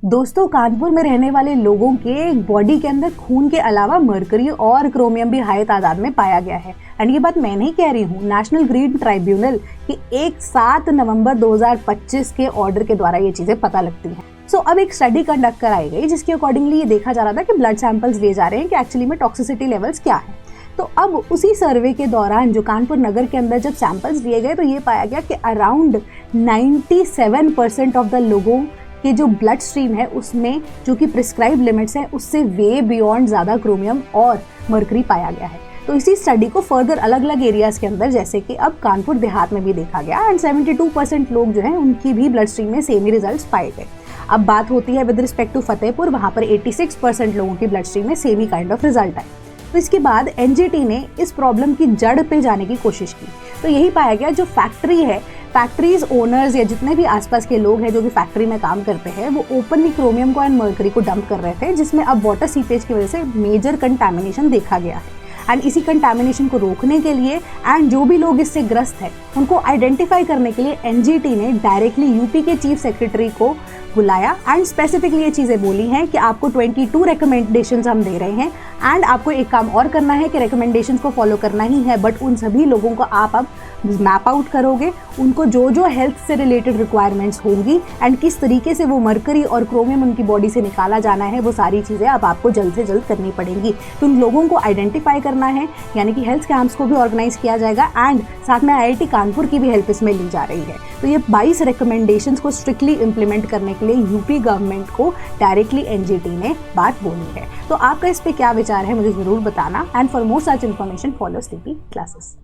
दोस्तों, कानपुर में रहने वाले लोगों के बॉडी के अंदर खून के अलावा मरकरी और क्रोमियम भी हाई तादाद में पाया गया है। एंड ये बात मैं नहीं कह रही हूँ, नेशनल ग्रीन ट्राइब्यूनल की 7 नवंबर 2025 के ऑर्डर के द्वारा ये चीजें पता लगती हैं। अब एक स्टडी कंडक्ट कराई गई जिसके अकॉर्डिंगली ये देखा जा रहा था कि ब्लड सैंपल्स लिए जा रहे हैं कि एक्चुअली में टॉक्सिसिटी लेवल्स क्या है। तो अब उसी सर्वे के दौरान जो कानपुर नगर के अंदर जब सैंपल्स लिए गए तो ये पाया गया कि अराउंड 97% ऑफ द लोगों के जो ब्लड स्ट्रीम है उसमें जो कि प्रिस्क्राइब लिमिट्स हैं उससे वे बियॉन्ड ज़्यादा क्रोमियम और मरकरी पाया गया है। तो इसी स्टडी को फर्दर अलग अलग एरियाज़ के अंदर जैसे कि अब कानपुर देहात में भी देखा गया एंड 72% लोग जो हैं उनकी भी ब्लड स्ट्रीम में सेम ही रिजल्ट्स पाए गए। अब बात होती है विद रिस्पेक्ट टू फतेहपुर, वहाँ पर 86% लोगों की ब्लड स्ट्रीम में same he kind of result आए। तो इसके बाद एनजीटी ने इस प्रॉब्लम की जड़ पे जाने की कोशिश की। तो यही पाया गया जो फैक्ट्री है, फैक्ट्रीज ओनर्स या जितने भी आसपास के लोग हैं जो कि फैक्ट्री में काम करते हैं वो ओपनली क्रोमियम को एंड मरकरी को डंप कर रहे थे, जिसमें अब वाटर सीपेज की वजह से मेजर कंटैमिनेशन देखा गया है। एंड इसी कंटैमिनेशन को रोकने के लिए एंड जो भी लोग इससे ग्रस्त हैं उनको आइडेंटिफाई करने के लिए एनजीटी ने डायरेक्टली यूपी के चीफ सेक्रेटरी को बुलाया एंड स्पेसिफिकली ये चीज़ें बोली हैं कि आपको 22 रिकमेंडेशंस हम दे रहे हैं एंड आपको एक काम और करना है कि रिकमेंडेशंस को फॉलो करना ही है, बट उन सभी लोगों को आप अब मैप आउट करोगे, उनको जो जो हेल्थ से रिलेटेड रिक्वायरमेंट्स होंगी एंड किस तरीके से वो मरकरी और क्रोमियम उनकी बॉडी से निकाला जाना है, वो सारी चीज़ें अब आपको जल्द से जल्द करनी पड़ेंगी। तो उन लोगों को आइडेंटिफाई करना है, यानी कि हेल्थ कैंप्स को भी ऑर्गेनाइज किया जाएगा एंड साथ में IIT कानपुर की भी हेल्प इसमें ली जा रही है। तो ये 22 रिकमेंडेशंस को स्ट्रिक्टली इम्प्लीमेंट करने के लिए यूपी गवर्नमेंट को डायरेक्टली एनजीटी ने बात बोली है। तो आपका इस पे क्या विचार है मुझे ज़रूर बताना and for more such information follow sleepy classes.